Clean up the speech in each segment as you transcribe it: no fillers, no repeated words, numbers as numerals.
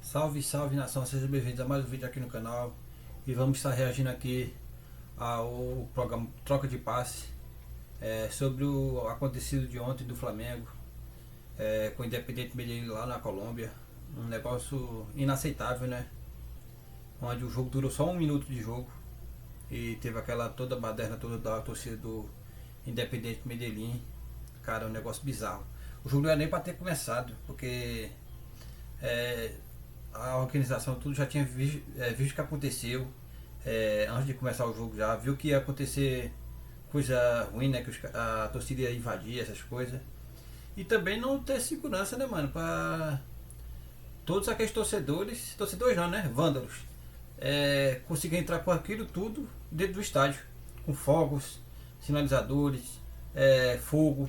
Salve, salve nação, sejam bem-vindos a mais um vídeo aqui no canal. E vamos estar reagindo aqui ao programa Troca de Passe, sobre o acontecido de ontem do Flamengo, com o Independiente Medellín lá na Colômbia. Um negócio inaceitável, né? Onde o jogo durou só 1 minuto de jogo e teve aquela toda baderna toda da torcida do Independiente Medellín. Cara, é um negócio bizarro. O jogo não era nem para ter começado, porque a organização tudo já tinha visto o que aconteceu, antes de começar o jogo, já viu que ia acontecer coisa ruim, né? Que a torcida ia invadir essas coisas. E também não ter segurança, né, mano? Pra todos aqueles torcedores não, né? Vândalos, conseguir entrar com aquilo tudo dentro do estádio, com fogos, sinalizadores, fogo,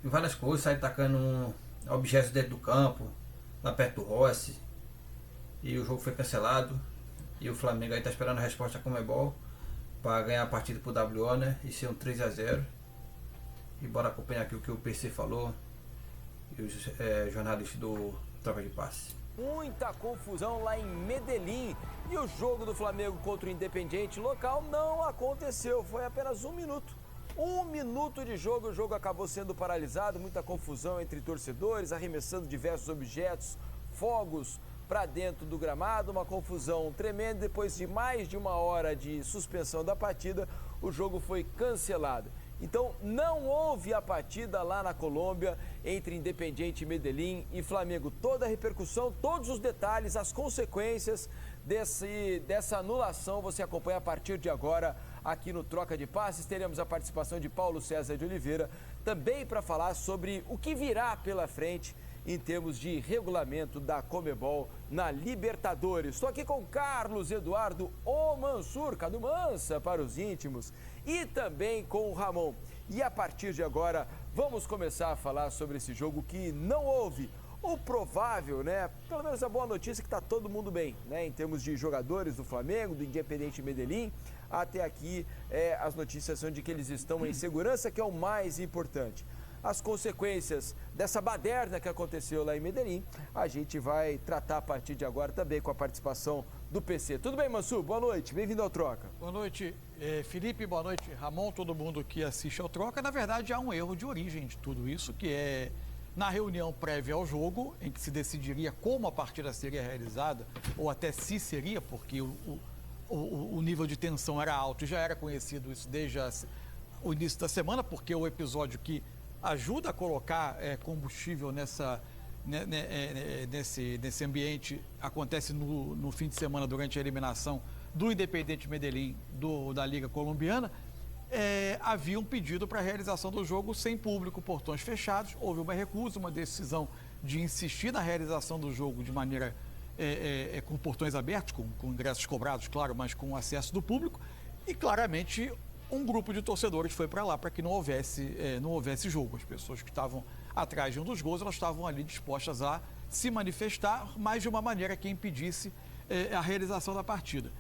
várias coisas, sair tacando objetos dentro do campo, lá perto do Rossi. E o jogo foi cancelado. E o Flamengo aí tá esperando a resposta da Conmebol para ganhar a partida pro WO, né? E ser um 3-0. E bora acompanhar aqui o que o PC falou e os jornalistas do Troca de Passe. Muita confusão lá em Medellín e o jogo do Flamengo contra o Independiente local não aconteceu, foi apenas 1 minuto. 1 minuto de jogo, o jogo acabou sendo paralisado, muita confusão entre torcedores, arremessando diversos objetos, fogos para dentro do gramado, uma confusão tremenda. Depois de mais de 1 hora de suspensão da partida, o jogo foi cancelado. Então não houve a partida lá na Colômbia entre Independiente Medellín e Flamengo. Toda a repercussão, todos os detalhes, as consequências dessa anulação você acompanha a partir de agora aqui no Troca de Passes. Teremos a participação de Paulo César de Oliveira também para falar sobre o que virá pela frente em termos de regulamento da Conmebol na Libertadores. Estou aqui com Carlos Eduardo O Mansur, Cadu Mansa para os íntimos, e também com o Ramon. E a partir de agora vamos começar a falar sobre esse jogo que não houve. O provável, né? Pelo menos a boa notícia é que está todo mundo bem, né? Em termos de jogadores do Flamengo, do Independiente Medellín, até aqui as notícias são de que eles estão em segurança, que é o mais importante. As consequências dessa baderna que aconteceu lá em Medellín, a gente vai tratar a partir de agora também com a participação do PC. Tudo bem, Mansur? Boa noite, bem-vindo ao Troca. Boa noite, Felipe, boa noite, Ramon, todo mundo que assiste ao Troca. Na verdade, há um erro de origem de tudo isso, que é na reunião prévia ao jogo, em que se decidiria como a partida seria realizada, ou até se seria, porque o nível de tensão era alto e já era conhecido isso desde o início da semana, porque o episódio que ajuda a colocar combustível nesse ambiente acontece no fim de semana, durante a eliminação do Independiente Medellín da Liga Colombiana. Havia um pedido para a realização do jogo sem público, portões fechados. Houve uma recusa, uma decisão de insistir na realização do jogo de maneira com portões abertos, com ingressos cobrados, claro, mas com acesso do público. E claramente um grupo de torcedores foi para lá para que não houvesse jogo. As pessoas que estavam atrás de um dos gols, elas estavam ali dispostas a se manifestar, mas de uma maneira que impedisse a realização da partida.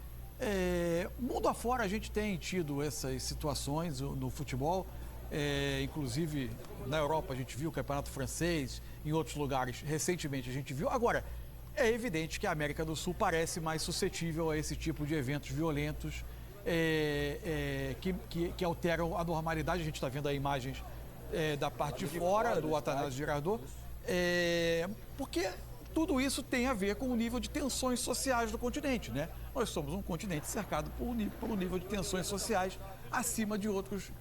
Mundo afora, a gente tem tido essas situações no futebol, inclusive na Europa a gente viu o Campeonato Francês, em outros lugares recentemente a gente viu. Agora, é evidente que a América do Sul parece mais suscetível a esse tipo de eventos violentos, que alteram a normalidade. A gente está vendo aí imagens da parte de fora do Atanásio Girardot, porque tudo isso tem a ver com o nível de tensões sociais do continente, né? Nós somos um continente cercado por um nível de tensões sociais acima de outros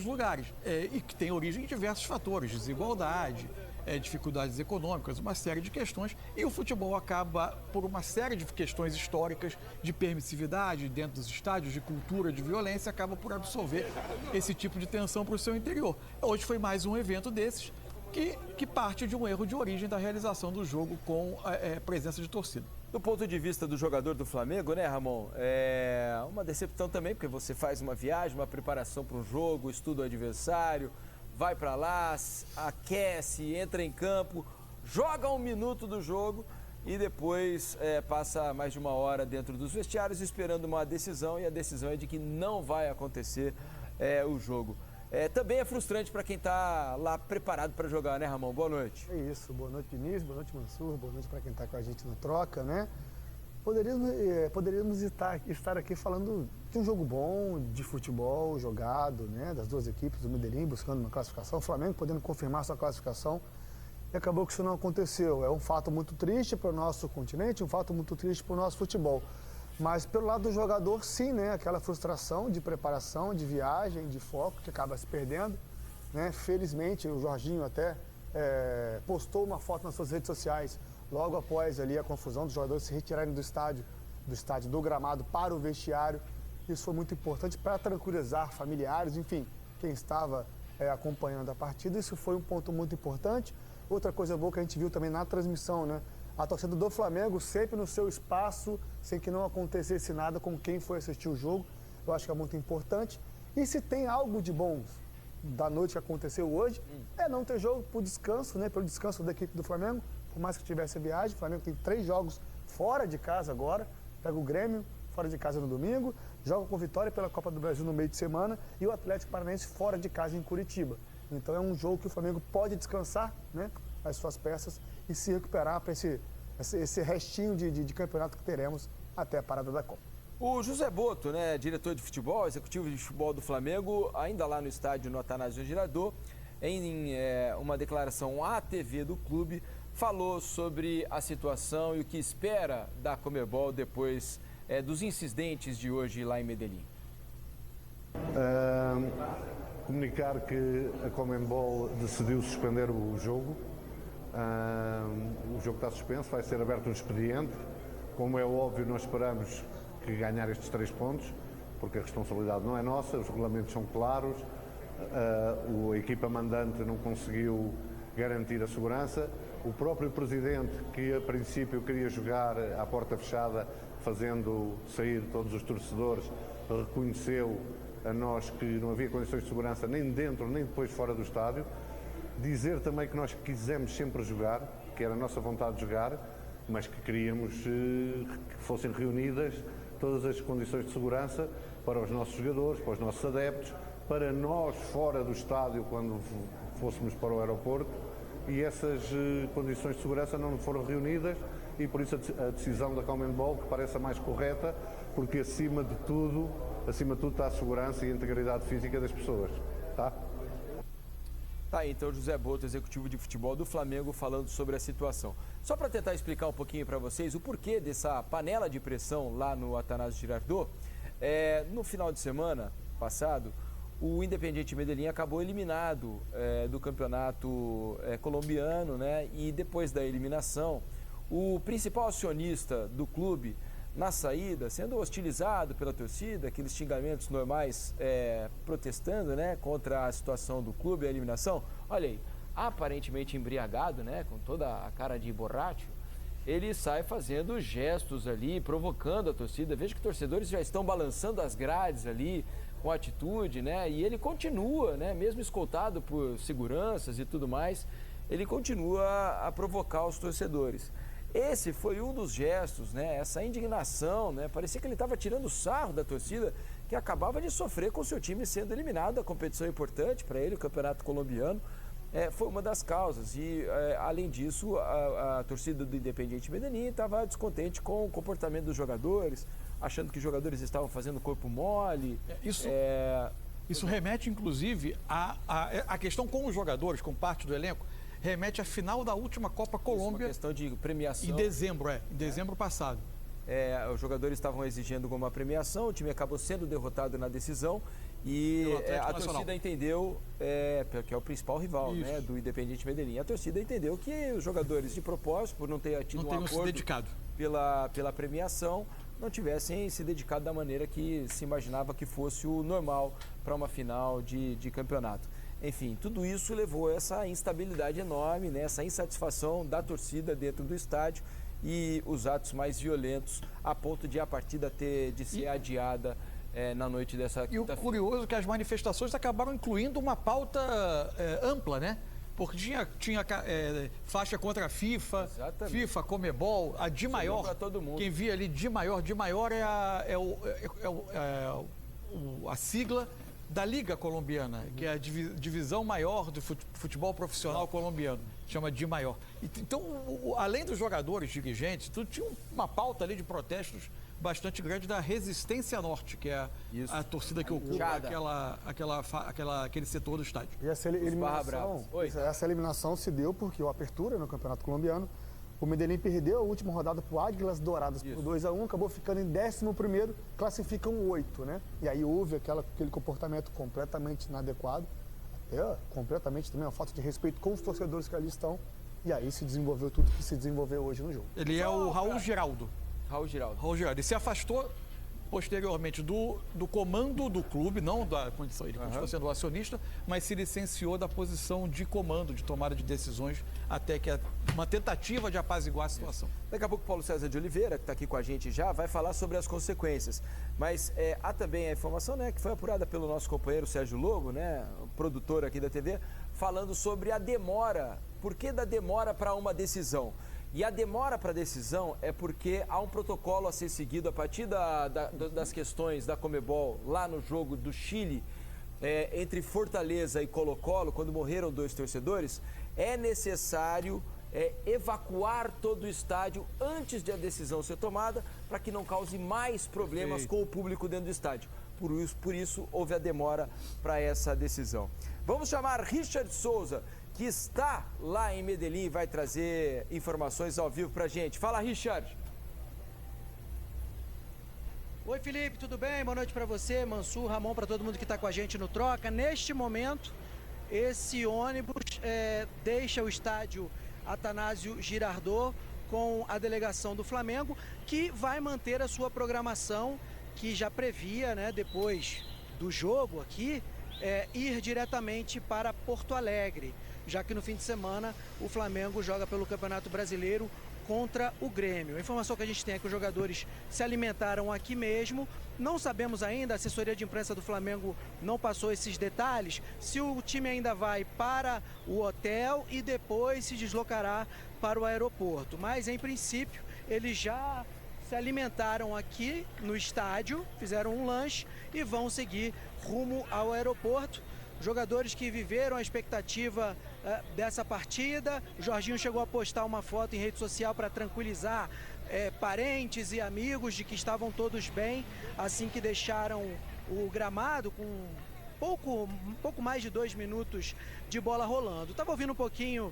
lugares, e que tem origem em diversos fatores: desigualdade, dificuldades econômicas, uma série de questões. E o futebol acaba, por uma série de questões históricas, de permissividade dentro dos estádios, de cultura, de violência, acaba por absorver esse tipo de tensão para o seu interior. Hoje foi mais um evento desses que parte de um erro de origem da realização do jogo com a presença de torcida. Do ponto de vista do jogador do Flamengo, né, Ramon? É uma decepção também, porque você faz uma viagem, uma preparação para um jogo, estuda o adversário, vai para lá, aquece, entra em campo, joga 1 minuto do jogo e depois passa mais de 1 hora dentro dos vestiários esperando uma decisão, e a decisão é de que não vai acontecer o jogo. também é frustrante para quem está lá preparado para jogar, né, Ramon? Boa noite. É isso, boa noite, Vinícius, boa noite, Mansur, boa noite para quem está com a gente na troca, né? Poderíamos estar aqui falando de um jogo bom, de futebol jogado, né? Das duas equipes, do Medellín buscando uma classificação, o Flamengo podendo confirmar sua classificação, e acabou que isso não aconteceu. É um fato muito triste para o nosso continente, um fato muito triste para o nosso futebol. Mas pelo lado do jogador, sim, né? Aquela frustração de preparação, de viagem, de foco, que acaba se perdendo, né? Felizmente, o Jorginho até postou uma foto nas suas redes sociais, logo após ali a confusão dos jogadores se retirarem do estádio do gramado para o vestiário. Isso foi muito importante para tranquilizar familiares, enfim, quem estava acompanhando a partida. Isso foi um ponto muito importante. Outra coisa boa que a gente viu também na transmissão, né? A torcida do Flamengo sempre no seu espaço, sem que não acontecesse nada com quem foi assistir o jogo. Eu acho que é muito importante. E se tem algo de bom da noite que aconteceu hoje, é não ter jogo por descanso, né? Pelo descanso da equipe do Flamengo, por mais que tivesse a viagem. O Flamengo tem 3 jogos fora de casa agora. Pega o Grêmio fora de casa no domingo, joga com Vitória pela Copa do Brasil no meio de semana e o Atlético Paranaense fora de casa em Curitiba. Então é um jogo que o Flamengo pode descansar, né, as suas peças e se recuperar para esse restinho de campeonato que teremos até a parada da Copa. O José Boto, né, diretor de futebol, executivo de futebol do Flamengo, ainda lá no estádio no Atanásio Girardot, em uma declaração à TV do clube, falou sobre a situação e o que espera da Conmebol depois dos incidentes de hoje lá em Medellín. Comunicar que a Conmebol decidiu suspender o jogo. O jogo está suspenso, vai ser aberto um expediente. Como é óbvio, nós esperamos que ganhar estes 3 pontos, porque a responsabilidade não é nossa, os regulamentos são claros, a equipa mandante não conseguiu garantir a segurança. O próprio presidente, que a princípio queria jogar à porta fechada, fazendo sair todos os torcedores, reconheceu a nós que não havia condições de segurança nem dentro nem depois fora do estádio. Dizer também que nós quisemos sempre jogar, que era a nossa vontade de jogar, mas que queríamos que fossem reunidas todas as condições de segurança para os nossos jogadores, para os nossos adeptos, para nós fora do estádio quando fôssemos para o aeroporto, e essas condições de segurança não foram reunidas e por isso a decisão da Conmebol, que parece a mais correta, porque acima de tudo está a segurança e a integridade física das pessoas, tá? Tá aí, então, José Boto, executivo de futebol do Flamengo, falando sobre a situação. Só para tentar explicar um pouquinho para vocês o porquê dessa panela de pressão lá no Atanásio Girardot, no final de semana passado, o Independiente Medellín acabou eliminado do campeonato colombiano, né? E depois da eliminação, o principal acionista do clube, na saída, sendo hostilizado pela torcida, aqueles xingamentos normais protestando, né, contra a situação do clube, a eliminação. Olha aí, aparentemente embriagado, né, com toda a cara de borracho, ele sai fazendo gestos ali, provocando a torcida. Veja que torcedores já estão balançando as grades ali com atitude, né, e ele continua, né, mesmo escoltado por seguranças e tudo mais, ele continua a provocar os torcedores. Esse foi um dos gestos, né? Essa indignação, né? Parecia que ele estava tirando sarro da torcida que acabava de sofrer com o seu time sendo eliminado. A competição importante para ele, o Campeonato Colombiano, foi uma das causas. E, além disso, a torcida do Independiente Medellín estava descontente com o comportamento dos jogadores, achando que os jogadores estavam fazendo corpo mole. Isso remete, inclusive, à questão com os jogadores, com parte do elenco. Remete à final da última Copa Colômbia. Uma questão de premiação. Em dezembro passado. Os jogadores estavam exigindo uma premiação, o time acabou sendo derrotado na decisão e a torcida entendeu, que é o principal rival, né, do Independiente Medellín. A torcida entendeu que os jogadores, de propósito, por não ter tido um acordo pela premiação, não tivessem se dedicado da maneira que se imaginava que fosse o normal para uma final de campeonato. Enfim, tudo isso levou a essa instabilidade enorme, né? Essa insatisfação da torcida dentro do estádio e os atos mais violentos a ponto de a partida de ser adiada na noite dessa quinta-feira. E o curioso é que as manifestações acabaram incluindo uma pauta ampla, né? Porque tinha faixa contra a FIFA, Exatamente. FIFA, Conmebol, a Di Maior. Para todo mundo. Quem via ali Di Maior é a sigla da Liga Colombiana, que é a divisão maior do futebol profissional colombiano, chama de maior. Então, além dos jogadores, dirigentes, tudo tinha uma pauta ali de protestos bastante grande da Resistência Norte, que é a torcida que ocupa aquele setor do estádio. E essa eliminação se deu porque o Apertura no Campeonato Colombiano, o Medellín perdeu a última rodada para o Águilas Douradas por 2-1, acabou ficando em 11º, classificam 8, né? E aí houve aquele comportamento completamente inadequado, até completamente também uma falta de respeito com os torcedores que ali estão, e aí se desenvolveu tudo que se desenvolveu hoje no jogo. Ele é o Raul Giraldo. Raul Giraldo. Ele se afastou posteriormente do comando do clube, não da condição, ele continua sendo o acionista, mas se licenciou da posição de comando, de tomada de decisões, até que uma tentativa de apaziguar a situação. Daqui a pouco o Paulo César de Oliveira, que está aqui com a gente já, vai falar sobre as consequências. Mas há também a informação, né, que foi apurada pelo nosso companheiro Sérgio Lobo, né, produtor aqui da TV, falando sobre a demora. Por que da demora para uma decisão? E a demora para a decisão é porque há um protocolo a ser seguido a partir das questões da Conmebol lá no jogo do Chile, entre Fortaleza e Colo-Colo, quando morreram 2 torcedores, é necessário evacuar todo o estádio antes de a decisão ser tomada, para que não cause mais problemas com o público dentro do estádio. Por isso houve a demora para essa decisão. Vamos chamar Richard Souza, que está lá em Medellín e vai trazer informações ao vivo para a gente. Fala, Richard. Oi, Felipe, tudo bem? Boa noite para você, Mansur, Ramon, para todo mundo que está com a gente no Troca. Neste momento, esse ônibus deixa o estádio Atanásio Girardot com a delegação do Flamengo, que vai manter a sua programação, que já previa, né, depois do jogo aqui, ir diretamente para Porto Alegre, já que no fim de semana o Flamengo joga pelo Campeonato Brasileiro contra o Grêmio. A informação que a gente tem é que os jogadores se alimentaram aqui mesmo. Não sabemos ainda, a assessoria de imprensa do Flamengo não passou esses detalhes, se o time ainda vai para o hotel e depois se deslocará para o aeroporto. Mas, em princípio, eles já se alimentaram aqui no estádio, fizeram um lanche e vão seguir rumo ao aeroporto. Jogadores que viveram a expectativa dessa partida. O Jorginho chegou a postar uma foto em rede social para tranquilizar parentes e amigos de que estavam todos bem, assim que deixaram o gramado com um pouco mais de 2 minutos de bola rolando. Estava ouvindo um pouquinho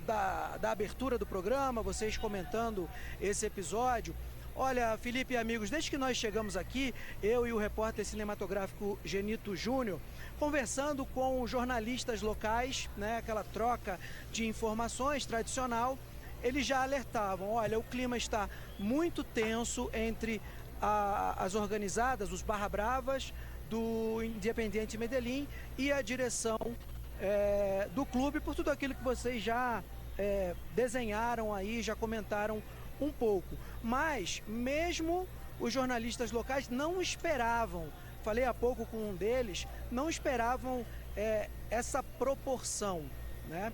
da abertura do programa, vocês comentando esse episódio. Olha, Felipe e amigos, desde que nós chegamos aqui, eu e o repórter cinematográfico Genito Júnior, conversando com jornalistas locais, né, aquela troca de informações tradicional, eles já alertavam, olha, o clima está muito tenso entre as organizadas, os Barra Bravas, do Independiente Medellín e a direção do clube, por tudo aquilo que vocês já desenharam aí, já comentaram um pouco. Mas mesmo os jornalistas locais não esperavam, falei há pouco com um deles, não esperavam essa proporção, né?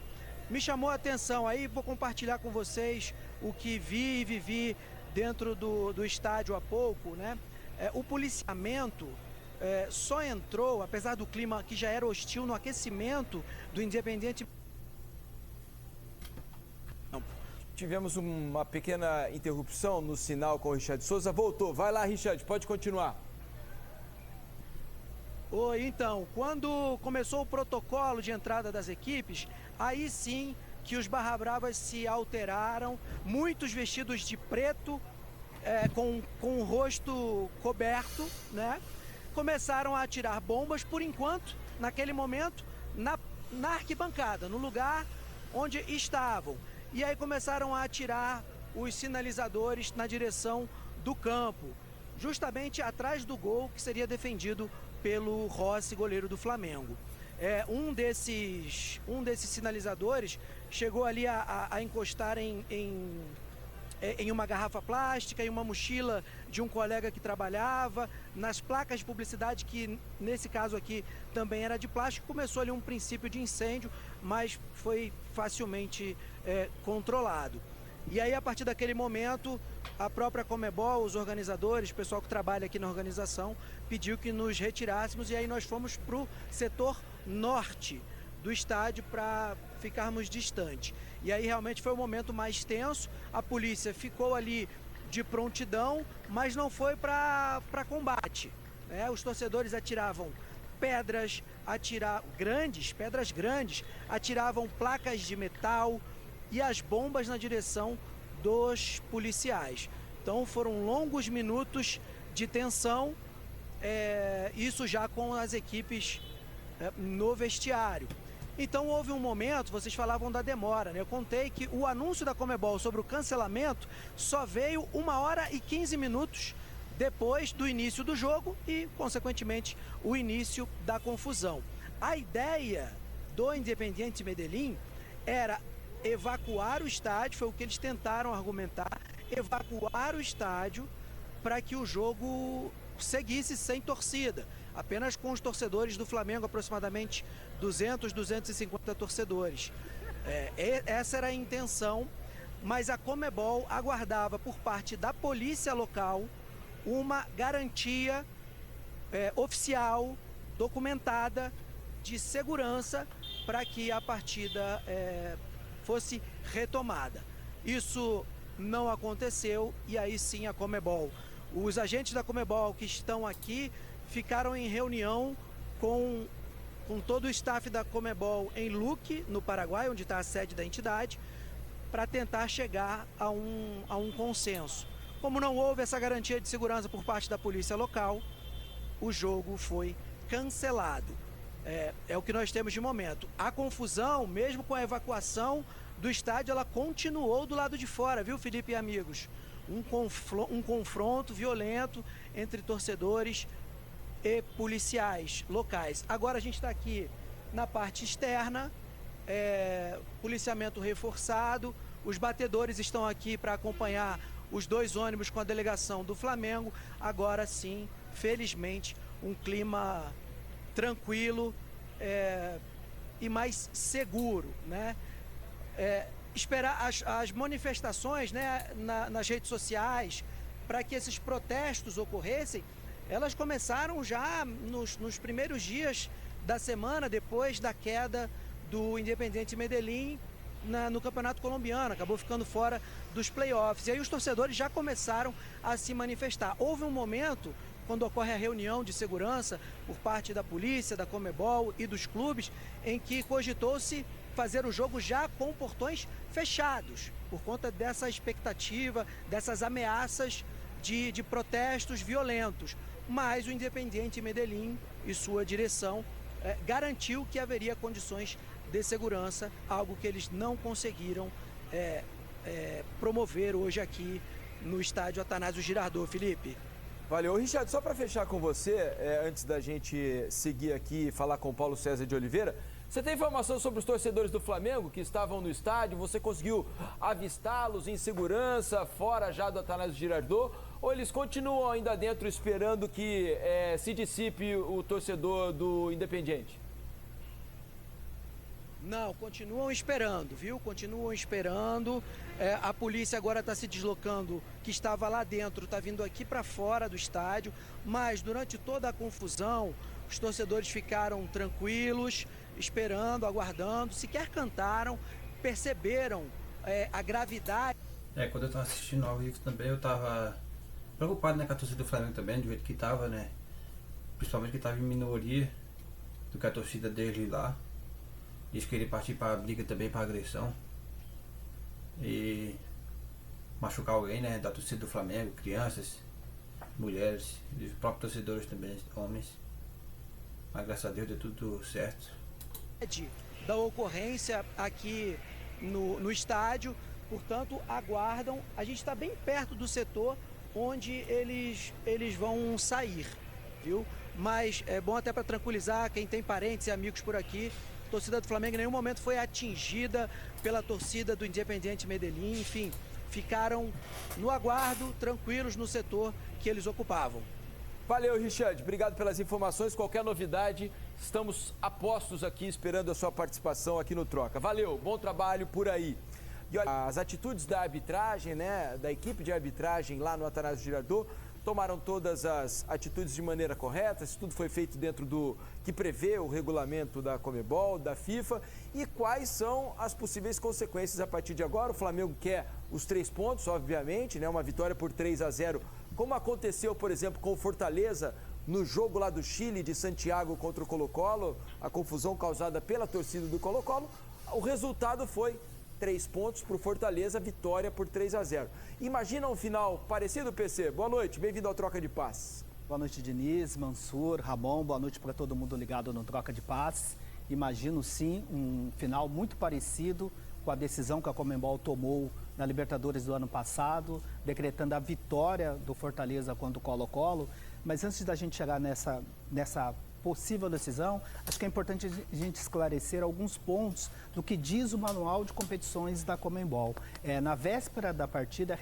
Me chamou a atenção aí, vou compartilhar com vocês o que vi e vivi dentro do estádio há pouco, né? O policiamento só entrou, apesar do clima que já era hostil, no aquecimento do Independiente. Tivemos uma pequena interrupção no sinal com o Richard Souza. Voltou. Vai lá, Richard, pode continuar. Oi, então, quando começou o protocolo de entrada das equipes, aí sim que os Barra Bravas se alteraram, muitos vestidos de preto, com o rosto coberto, né? Começaram a atirar bombas, por enquanto, naquele momento, na arquibancada, no lugar onde estavam. E aí começaram a atirar os sinalizadores na direção do campo, justamente atrás do gol que seria defendido pelo Rossi, goleiro do Flamengo. Um desses sinalizadores chegou ali a encostar em uma garrafa plástica, em uma mochila de um colega que trabalhava, nas placas de publicidade, que nesse caso aqui também era de plástico. Começou ali um princípio de incêndio, mas foi facilmente controlado. E aí, a partir daquele momento, a própria Conmebol, os organizadores, o pessoal que trabalha aqui na organização, pediu que nos retirássemos e aí nós fomos para o setor norte do estádio para ficarmos distantes. E aí realmente foi o momento mais tenso, a polícia ficou ali de prontidão, mas não foi para combate. Os torcedores atiravam pedras grandes, atiravam placas de metal e as bombas na direção dos policiais. Então foram longos minutos de tensão, isso já com as equipes no vestiário. Então houve um momento, vocês falavam da demora, né? Eu contei que o anúncio da Conmebol sobre o cancelamento só veio 1 hora e 15 minutos depois do início do jogo e, consequentemente, o início da confusão. A ideia do Independiente Medellín era evacuar o estádio, foi o que eles tentaram argumentar, evacuar o estádio para que o jogo seguisse sem torcida, apenas com os torcedores do Flamengo, aproximadamente 200, 250 torcedores. Essa era a intenção, mas a Conmebol aguardava por parte da polícia local uma garantia oficial, documentada, de segurança para que a partida fosse retomada. Isso não aconteceu e aí sim a Conmebol. Os agentes da Conmebol que estão aqui ficaram em reunião com todo o staff da Conmebol em Luque, no Paraguai, onde está a sede da entidade, para tentar chegar a um consenso. Como não houve essa garantia de segurança por parte da polícia local, o jogo foi cancelado. É o que nós temos de momento. A confusão, mesmo com a evacuação do estádio, ela continuou do lado de fora, viu, Felipe e amigos? Um confronto violento entre torcedores e policiais locais. Agora a gente está aqui na parte externa, policiamento reforçado, os batedores estão aqui para acompanhar os 2 ônibus com a delegação do Flamengo. Agora sim, felizmente, um clima tranquilo e mais seguro, né? Esperar as manifestações, né, nas redes sociais para que esses protestos ocorressem, elas começaram já nos primeiros dias da semana, depois da queda do Independiente Medellín no Campeonato Colombiano, acabou ficando fora dos playoffs. E aí os torcedores já começaram a se manifestar. Houve um momento, quando ocorre a reunião de segurança por parte da polícia, da Conmebol e dos clubes, em que cogitou-se fazer o jogo já com portões fechados, por conta dessa expectativa, dessas ameaças de protestos violentos. Mas o Independiente Medellín e sua direção garantiu que haveria condições de segurança, algo que eles não conseguiram promover hoje aqui no estádio Atanásio Girardot. Felipe. Valeu. Richard, só para fechar com você, antes da gente seguir aqui e falar com o Paulo César de Oliveira, você tem informação sobre os torcedores do Flamengo que estavam no estádio? Você conseguiu avistá-los em segurança, fora já do Atanásio Girardot? Ou eles continuam ainda dentro esperando que se dissipe o torcedor do Independiente? Não, continuam esperando, viu? Continuam esperando. A polícia agora está se deslocando, que estava lá dentro, está vindo aqui para fora do estádio. Mas durante toda a confusão, os torcedores ficaram tranquilos, esperando, aguardando, sequer cantaram, perceberam a gravidade. Quando eu estava assistindo ao vivo também, eu estava preocupado, né, com a torcida do Flamengo também, do jeito que estava, né? Principalmente que estava em minoria do que a torcida dele lá. Eles queriam partir para a briga também, para agressão. E machucar alguém, né, da torcida do Flamengo, crianças, mulheres, e os próprios torcedores também, homens. Mas graças a Deus deu tudo certo. Da ocorrência aqui no estádio, portanto, aguardam. A gente está bem perto do setor onde eles vão sair, viu? Mas é bom até para tranquilizar quem tem parentes e amigos por aqui. A torcida do Flamengo em nenhum momento foi atingida pela torcida do Independiente Medellín. Enfim, ficaram no aguardo, tranquilos no setor que eles ocupavam. Valeu, Richard. Obrigado pelas informações. Qualquer novidade, estamos a postos aqui esperando a sua participação aqui no Troca. Valeu, bom trabalho por aí. E olha, as atitudes da arbitragem, né, da equipe de arbitragem lá no Atanásio Girardot, tomaram todas as atitudes de maneira correta, isso tudo foi feito dentro do que prevê o regulamento da Conmebol, da FIFA, e quais são as possíveis consequências a partir de agora. O Flamengo quer os 3 pontos, obviamente, né, uma vitória por 3-0, como aconteceu, por exemplo, com o Fortaleza no jogo lá do Chile, de Santiago contra o Colo-Colo, a confusão causada pela torcida do Colo-Colo. O resultado foi 3 pontos para o Fortaleza, vitória por 3-0. Imagina um final parecido, PC? Boa noite, bem-vindo ao Troca de Passes. Boa noite, Diniz, Mansur, Ramon, boa noite para todo mundo ligado no Troca de Passes. Imagino sim um final muito parecido com a decisão que a Conmebol tomou na Libertadores do ano passado, decretando a vitória do Fortaleza contra o Colo-Colo. Mas antes da gente chegar nessa possível decisão, acho que é importante a gente esclarecer alguns pontos do que diz o manual de competições da Conmebol. Na véspera da partida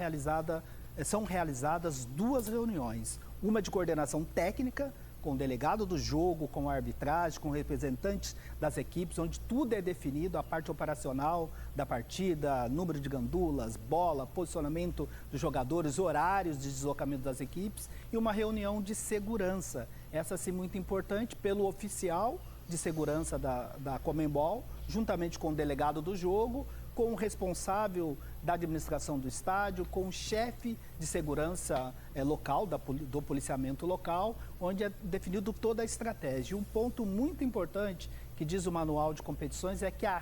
são realizadas 2 reuniões, uma de coordenação técnica, com o delegado do jogo, com a arbitragem, com representantes das equipes, onde tudo é definido, a parte operacional da partida, número de gandulas, bola, posicionamento dos jogadores, horários de deslocamento das equipes, e uma reunião de segurança. Essa sim muito importante pelo oficial de segurança da Conmebol, juntamente com o delegado do jogo, com o responsável da administração do estádio, com o chefe de segurança local, do policiamento local, onde é definido toda a estratégia. E um ponto muito importante que diz o manual de competições é que a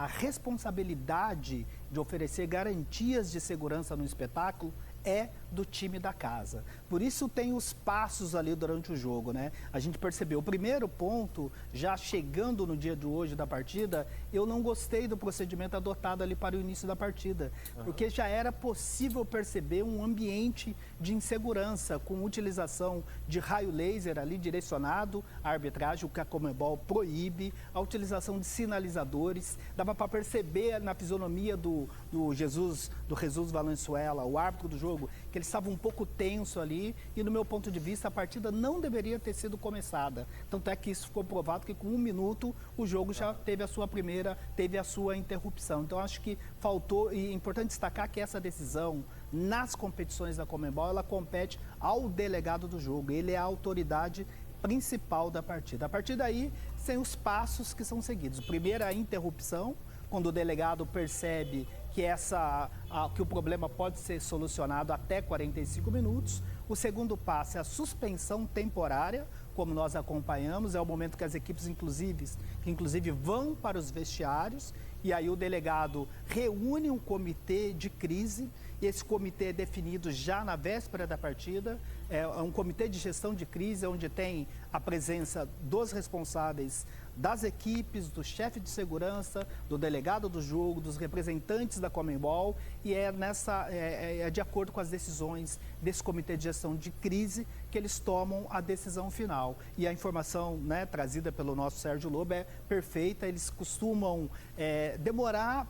responsabilidade de oferecer garantias de segurança no espetáculo é do time da casa. Por isso tem os passos ali durante o jogo, né? A gente percebeu, o primeiro ponto, já chegando no dia de hoje da partida, eu não gostei do procedimento adotado ali para o início da partida, porque já era possível perceber um ambiente de insegurança, com utilização de raio laser ali direcionado à arbitragem, o que a Conmebol proíbe, a utilização de sinalizadores, dava para perceber na fisionomia do Jesus Valenzuela, o árbitro do jogo, que ele estava um pouco tenso ali e, no meu ponto de vista, a partida não deveria ter sido começada. Tanto é que isso ficou provado que com 1 minuto o jogo já teve a sua interrupção. Então, acho que faltou, e é importante destacar que essa decisão nas competições da Conmebol, ela compete ao delegado do jogo. Ele é a autoridade principal da partida. A partir daí, tem os passos que são seguidos. Primeiro, a interrupção, quando o delegado percebe que o problema pode ser solucionado até 45 minutos. O segundo passo é a suspensão temporária, como nós acompanhamos, é o momento que as equipes, inclusive vão para os vestiários, e aí o delegado reúne um comitê de crise, e esse comitê é definido já na véspera da partida, é um comitê de gestão de crise, onde tem a presença dos responsáveis das equipes, do chefe de segurança, do delegado do jogo, dos representantes da Conmebol, e é de acordo com as decisões desse comitê de gestão de crise que eles tomam a decisão final. E a informação, né, trazida pelo nosso Sérgio Lobo é perfeita, eles costumam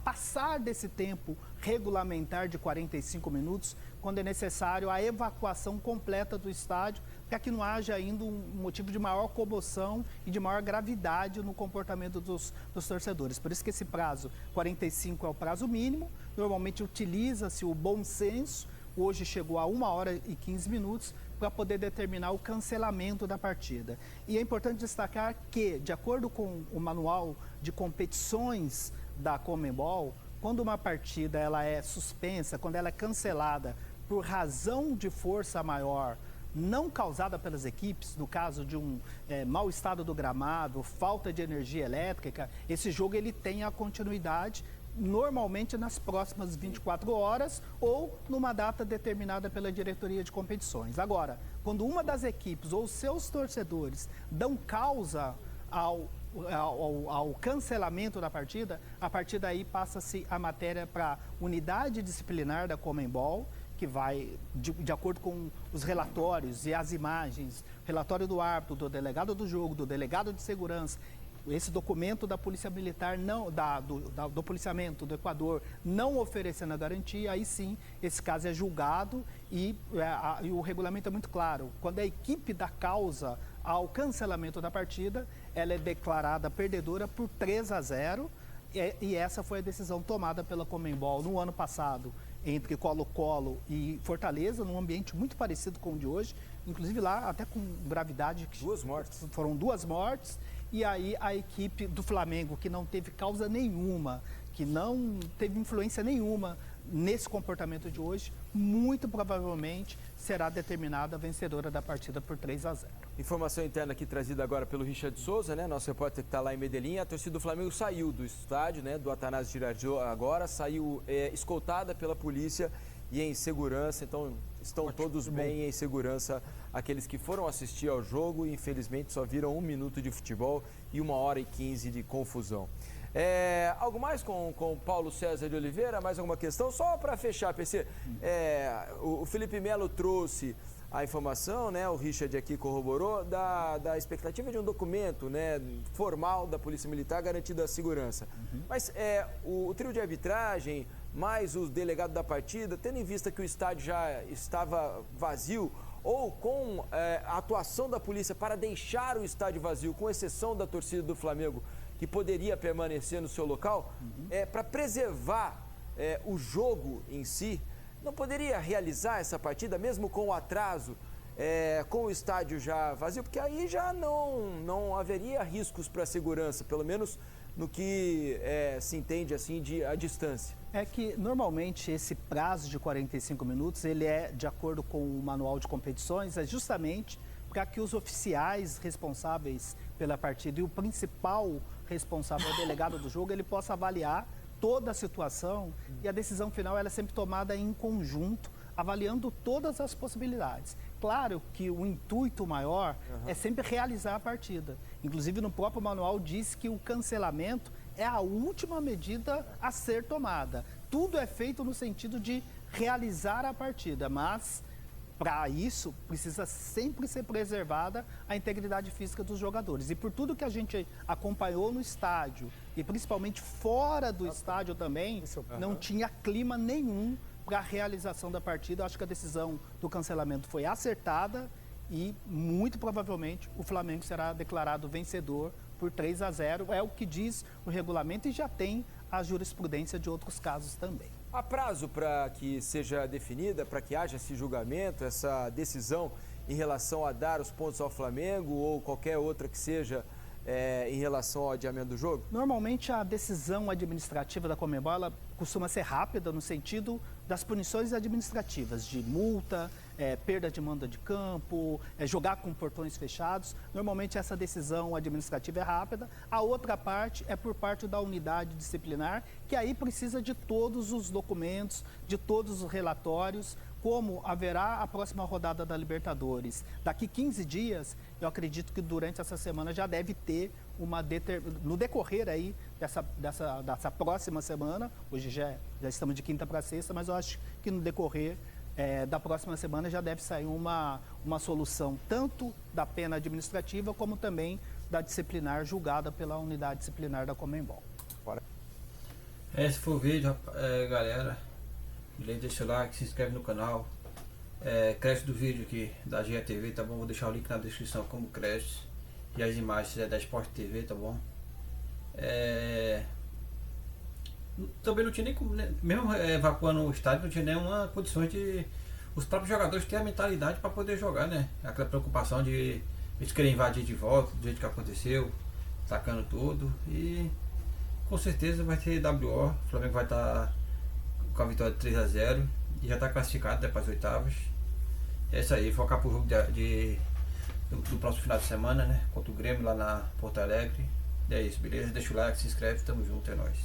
passar desse tempo regulamentar de 45 minutos, quando é necessário a evacuação completa do estádio, para que não haja ainda um motivo de maior comoção e de maior gravidade no comportamento dos torcedores. Por isso que esse prazo, 45, é o prazo mínimo. Normalmente utiliza-se o bom senso, hoje chegou a 1 hora e 15 minutos, para poder determinar o cancelamento da partida. E é importante destacar que, de acordo com o manual de competições da Conmebol, quando uma partida ela é suspensa, quando ela é cancelada por razão de força maior, não causada pelas equipes, no caso de um mau estado do gramado, falta de energia elétrica, esse jogo ele tem a continuidade normalmente nas próximas 24 horas ou numa data determinada pela diretoria de competições. Agora, quando uma das equipes ou seus torcedores dão causa ao cancelamento da partida, a partir daí passa-se a matéria para a unidade disciplinar da Conmebol, que vai, de acordo com os relatórios e as imagens, relatório do árbitro, do delegado do jogo, do delegado de segurança, esse documento da Polícia Militar, do policiamento do Equador, não oferecendo a garantia, aí sim, esse caso é julgado e o regulamento é muito claro. Quando a equipe dá causa ao cancelamento da partida, ela é declarada perdedora por 3-0, E essa foi a decisão tomada pela Conmebol no ano passado, entre Colo-Colo e Fortaleza, num ambiente muito parecido com o de hoje, inclusive lá até com gravidade. 2 mortes. Foram 2 mortes, e aí a equipe do Flamengo, que não teve causa nenhuma, que não teve influência nenhuma nesse comportamento de hoje, muito provavelmente será determinada a vencedora da partida por 3-0. Informação interna aqui trazida agora pelo Richard Souza, né? Nosso repórter que está lá em Medellín. A torcida do Flamengo saiu do estádio, né? Do Atanásio Girardot agora, saiu escoltada pela polícia e em segurança. Então, estão todos bem em segurança aqueles que foram assistir ao jogo e infelizmente só viram 1 minuto de futebol e 1h15 de confusão. Algo mais com Paulo César de Oliveira? Mais alguma questão? Só para fechar, PC, o Felipe Melo trouxe a informação, né, o Richard aqui corroborou, da expectativa de um documento, né, formal da Polícia Militar garantindo a segurança. Mas o trio de arbitragem, mais o delegado da partida, tendo em vista que o estádio já estava vazio, ou com a atuação da polícia para deixar o estádio vazio, com exceção da torcida do Flamengo, que poderia permanecer no seu local, para preservar o jogo em si, não poderia realizar essa partida, mesmo com o atraso, com o estádio já vazio, porque aí já não haveria riscos para a segurança, pelo menos no que se entende assim a distância. É que normalmente esse prazo de 45 minutos, ele é de acordo com o manual de competições, é justamente para que os oficiais responsáveis pela partida e o principal responsável, o delegado do jogo, ele possa avaliar toda a situação e a decisão final ela é sempre tomada em conjunto, avaliando todas as possibilidades. Claro que o intuito maior é sempre realizar a partida. Inclusive, no próprio manual diz que o cancelamento é a última medida a ser tomada. Tudo é feito no sentido de realizar a partida, mas para isso precisa sempre ser preservada a integridade física dos jogadores. E por tudo que a gente acompanhou no estádio e principalmente fora do estádio também, não tinha clima nenhum para a realização da partida. Eu acho que a decisão do cancelamento foi acertada e muito provavelmente o Flamengo será declarado vencedor por 3-0. É o que diz o regulamento e já tem a jurisprudência de outros casos também. Há prazo para que seja definida, para que haja esse julgamento, essa decisão em relação a dar os pontos ao Flamengo ou qualquer outra que seja em relação ao adiamento do jogo? Normalmente a decisão administrativa da Conmebol ela costuma ser rápida no sentido das punições administrativas, de multa, perda de mando de campo, jogar com portões fechados. Normalmente essa decisão administrativa é rápida. A outra parte é por parte da unidade disciplinar, que aí precisa de todos os documentos, de todos os relatórios. Como haverá a próxima rodada da Libertadores daqui 15 dias, eu acredito que durante essa semana já deve ter no decorrer aí dessa próxima semana, hoje já estamos de quinta para sexta, mas eu acho que no decorrer da próxima semana já deve sair uma solução tanto da pena administrativa como também da disciplinar julgada pela unidade disciplinar da Conmebol. Se for o vídeo, galera, deixa o like, se inscreve no canal, crédito do vídeo aqui da GETV, tá bom? Vou deixar o link na descrição como crédito e as imagens da Sport TV, tá bom? Também não tinha nem como, mesmo evacuando o estádio, não tinha nenhuma condição de os próprios jogadores terem a mentalidade para poder jogar, né? Aquela preocupação de eles querem invadir de volta, do jeito que aconteceu, atacando tudo, e com certeza vai ter WO, o Flamengo vai estar com a vitória de 3-0 e já está classificado para as oitavas. É isso aí, focar pro jogo do próximo final de semana, né? Contra o Grêmio lá na Porto Alegre. E é isso, beleza? Deixa o like, se inscreve, tamo junto, é nóis.